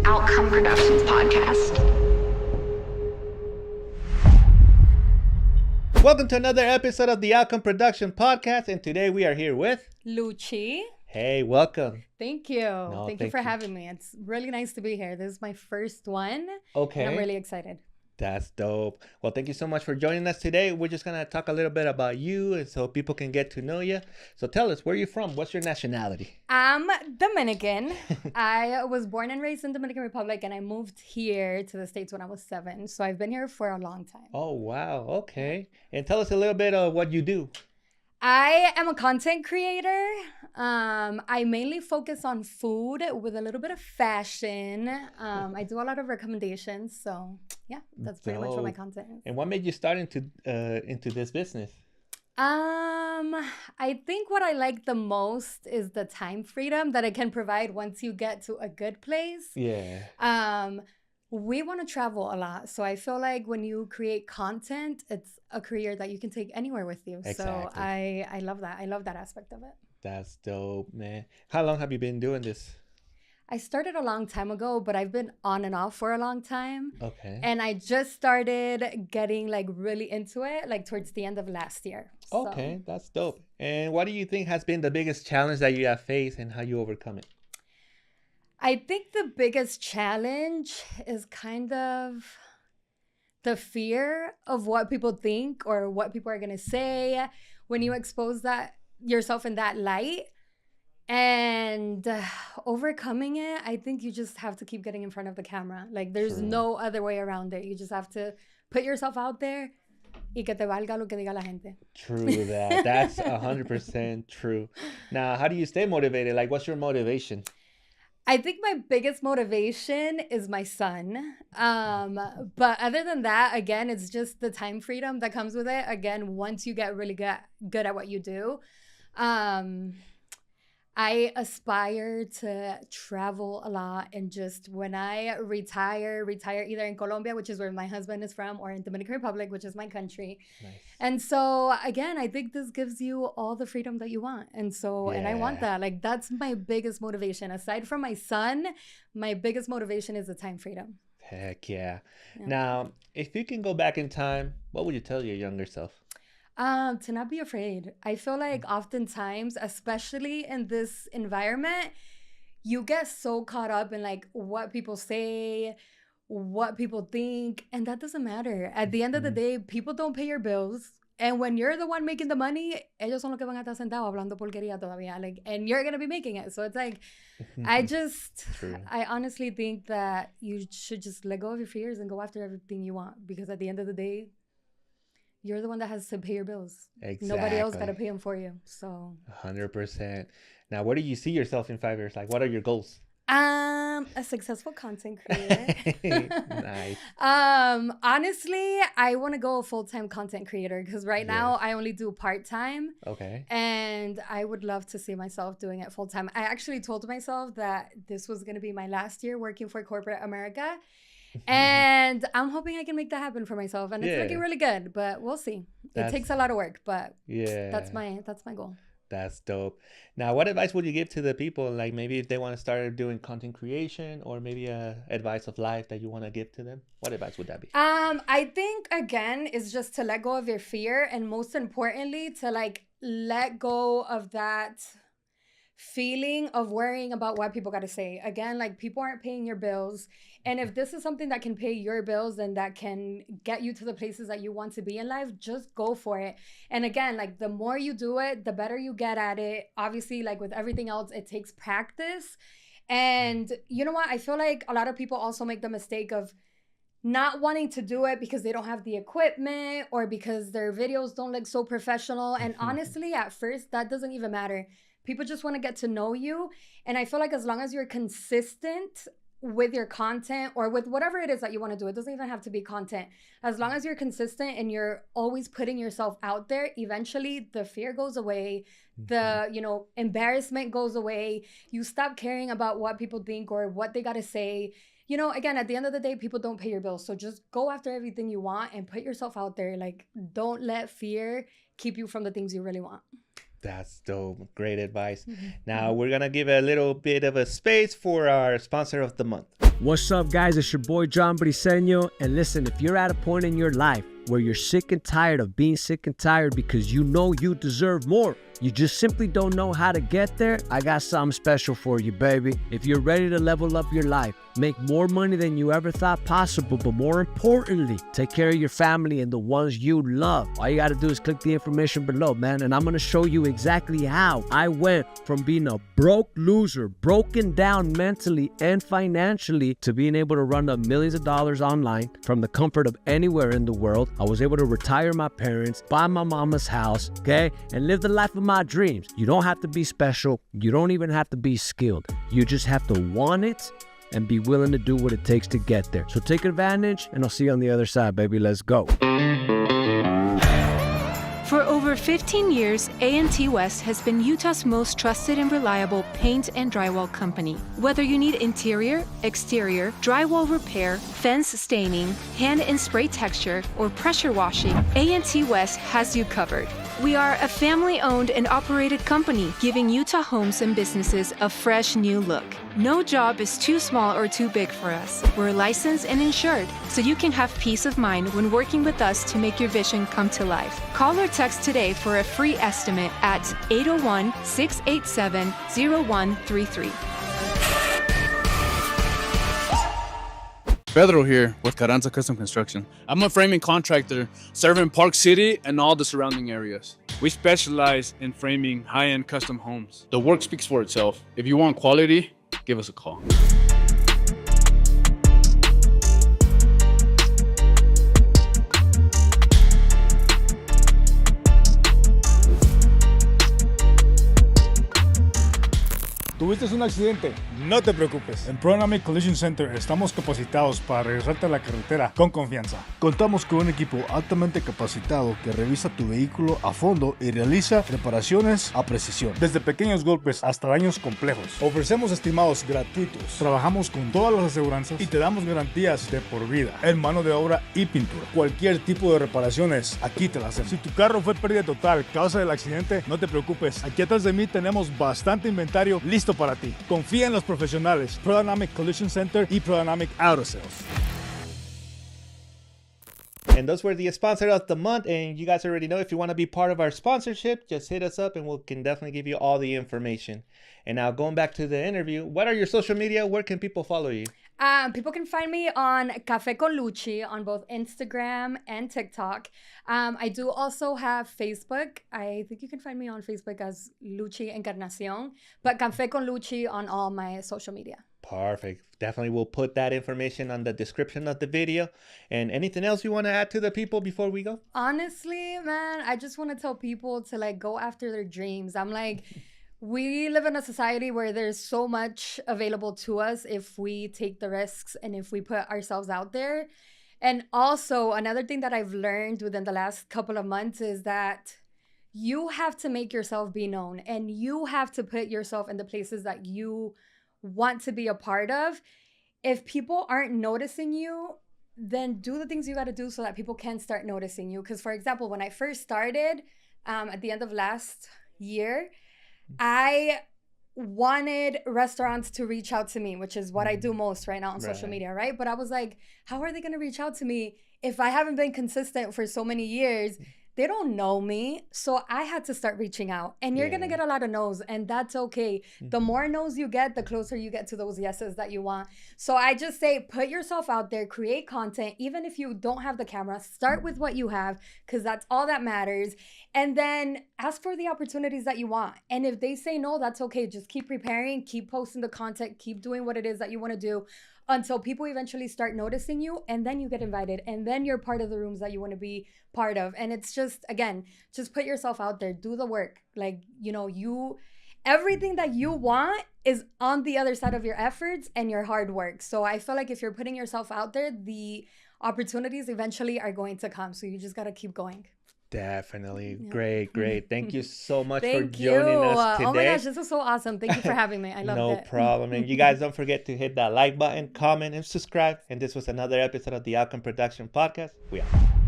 Outcome Productions podcast. Welcome to another episode of the Outcome Production podcast, and today we are here with Luchi. Hey, welcome. Thank you. Thank you for having me. It's really nice to be here. This is my first one. Okay. And I'm really excited. That's dope. Well, thank you so much for joining us today. We're just going to talk a little bit about you and so people can get to know you. So tell us, where are you from? What's your nationality? I'm Dominican. I was born and raised in Dominican Republic, and I moved here to the States when I was 7. So I've been here for a long time. Oh, wow. Okay. And tell us a little bit of what you do. I am a content creator. I mainly focus on food with a little bit of fashion. I do a lot of recommendations. So yeah, that's pretty much what my content is. And what made you start into this business? I think what I like the most is the time freedom that it can provide once you get to a good place. Yeah. We want to travel a lot. So I feel like when you create content, it's a career that you can take anywhere with you. Exactly. So I love that. I love that aspect of it. That's dope, man. How long have you been doing this? I started a long time ago, but I've been on and off for a long time. Okay. And I just started getting like really into it like towards the end of last year. Okay, that's dope. And what do you think has been the biggest challenge that you have faced and how you overcome it? I think the biggest challenge is kind of the fear of what people think or what people are going to say when you expose that yourself in that light. And overcoming it, I think you just have to keep getting in front of the camera. Like there's no other way around it. You just have to put yourself out there y que te valga lo que diga la gente. True that. That's 100% true. Now, how do you stay motivated? Like, what's your motivation? I think my biggest motivation is my son. But other than that, again, it's just the time freedom that comes with it. Again, once you get really good at what you do, I aspire to travel a lot, and just when I retire either in Colombia, which is where my husband is from, or in Dominican Republic, which is my country. Nice. And so again, I think this gives you all the freedom that you want. And so, and I want that. Like that's my biggest motivation. Aside from my son, my biggest motivation is the time freedom. Heck yeah. Now, if you can go back in time, what would you tell your younger self? To not be afraid. I feel like oftentimes, especially in this environment, you get so caught up in like what people say, what people think, and that doesn't matter. At the end of the day, people don't pay your bills. And when you're the one making the money, ellos son los que van a estar sentados hablando porquería todavía. Like, and you're going to be making it. So it's like, I honestly think that you should just let go of your fears and go after everything you want. Because at the end of the day, you're the one that has to pay your bills. Exactly. Nobody else got to pay them for you. So 100%. Now, where do you see yourself in 5 years? Like, what are your goals? A successful content creator. Nice. Honestly, I want to go a full-time content creator because right now I only do part-time. Okay. And I would love to see myself doing it full-time. I actually told myself that this was going to be my last year working for corporate America. And I'm hoping I can make that happen for myself. And it's looking really good, but we'll see. It takes a lot of work, but that's my goal. That's dope. Now, what advice would you give to the people? Like maybe if they want to start doing content creation, or maybe advice of life that you want to give to them? What advice would that be? I think, again, is just to let go of your fear. And most importantly, to like let go of that feeling of worrying about what people got to say. Again, like people aren't paying your bills. And if this is something that can pay your bills and that can get you to the places that you want to be in life, just go for it. And again, like the more you do it, the better you get at it. Obviously, like with everything else, it takes practice. And you know what? I feel like a lot of people also make the mistake of not wanting to do it because they don't have the equipment or because their videos don't look so professional. And honestly, at first, that doesn't even matter. People just want to get to know you. And I feel like as long as you're consistent with your content or with whatever it is that you want to do, it doesn't even have to be content. As long as you're consistent and you're always putting yourself out there, eventually the fear goes away. The, embarrassment goes away. You stop caring about what people think or what they got to say. Again, at the end of the day, people don't pay your bills. So just go after everything you want and put yourself out there. Like, don't let fear keep you from the things you really want. That's dope. Great advice. Now we're going to give a little bit of a space for our sponsor of the month. What's up, guys? It's your boy John Briseño. And listen, if you're at a point in your life where you're sick and tired of being sick and tired because you know you deserve more, you just simply don't know how to get there, I got something special for you, baby. If you're ready to level up your life, make more money than you ever thought possible, but more importantly, take care of your family and the ones you love, all you got to do is click the information below, man, and I'm going to show you exactly how I went from being a broke loser, broken down mentally and financially, to being able to run up millions of dollars online from the comfort of anywhere in the world. I was able to retire my parents, buy my mama's house, okay, and live the life of my dreams. You don't have to be special. You don't even have to be skilled. You just have to want it and be willing to do what it takes to get there. So take advantage, and I'll see you on the other side, baby. Let's go. For over 15 years, A&T West has been Utah's most trusted and reliable paint and drywall company. Whether you need interior, exterior, drywall repair, fence staining, hand and spray texture, or pressure washing, A&T West has you covered. We are a family-owned and operated company, giving Utah homes and businesses a fresh new look. No job is too small or too big for us. We're licensed and insured, so you can have peace of mind when working with us to make your vision come to life. Call or text today for a free estimate at 801-687-0133. Pedro here with CARRANZA Custom Construction. I'm a framing contractor serving Park City and all the surrounding areas. We specialize in framing high-end custom homes. The work speaks for itself. If you want quality, give us a call. ¿Tuviste un accidente? No te preocupes. En Pronamic Collision Center estamos capacitados para regresarte a la carretera con confianza. Contamos con un equipo altamente capacitado que revisa tu vehículo a fondo y realiza reparaciones a precisión. Desde pequeños golpes hasta daños complejos. Ofrecemos estimados gratuitos. Trabajamos con todas las aseguranzas y te damos garantías de por vida en mano de obra y pintura. Cualquier tipo de reparaciones, aquí te las hacemos. Si tu carro fue pérdida total causa del accidente, no te preocupes. Aquí atrás de mí tenemos bastante inventario listo para ti. Confía en los profesionales. Pronamic Collision Center y Pronamic Auto Sales. And those were the sponsor of the month. And you guys already know, if you want to be part of our sponsorship, just hit us up and we can definitely give you all the information. And now going back to the interview, what are your social media? Where can people follow you? People can find me on Café con Luchi on both Instagram and TikTok. I do also have Facebook. I think you can find me on Facebook as Luchi Encarnacion, but Café con Luchi on all my social media. Perfect. Definitely we'll put that information on the description of the video. And anything else you want to add to the people before we go? Honestly, man, I just want to tell people to like go after their dreams. I'm like, we live in a society where there's so much available to us if we take the risks and if we put ourselves out there. And also, another thing that I've learned within the last couple of months is that you have to make yourself be known and you have to put yourself in the places that you want to be a part of. If people aren't noticing you, then do the things you got to do so that people can start noticing you. Because, for example, when I first started at the end of last year, I wanted restaurants to reach out to me, which is what I do most right now on social media, right? But I was like, how are they going to reach out to me if I haven't been consistent for so many years? They don't know me. So I had to start reaching out. And you're going to get a lot of no's, and that's okay. The more no's you get, the closer you get to those yeses that you want. So I just say, put yourself out there, create content. Even if you don't have the camera, start with what you have, because that's all that matters. And then ask for the opportunities that you want. And if they say no, that's okay. Just keep preparing, keep posting the content, keep doing what it is that you want to do until people eventually start noticing you, and then you get invited, and then you're part of the rooms that you want to be part of. And it's just, again, just put yourself out there, do the work. Like, you know, everything that you want is on the other side of your efforts and your hard work. So I feel like if you're putting yourself out there, the opportunities eventually are going to come. So you just got to keep going. Definitely. Yeah. Great. Thank you so much for Thank joining you. us today. Oh my gosh, this was so awesome. Thank you for having me. I loved it. No problem. And you guys don't forget to hit that like button, comment, and subscribe. And this was another episode of the Outcome Production Podcast. We out.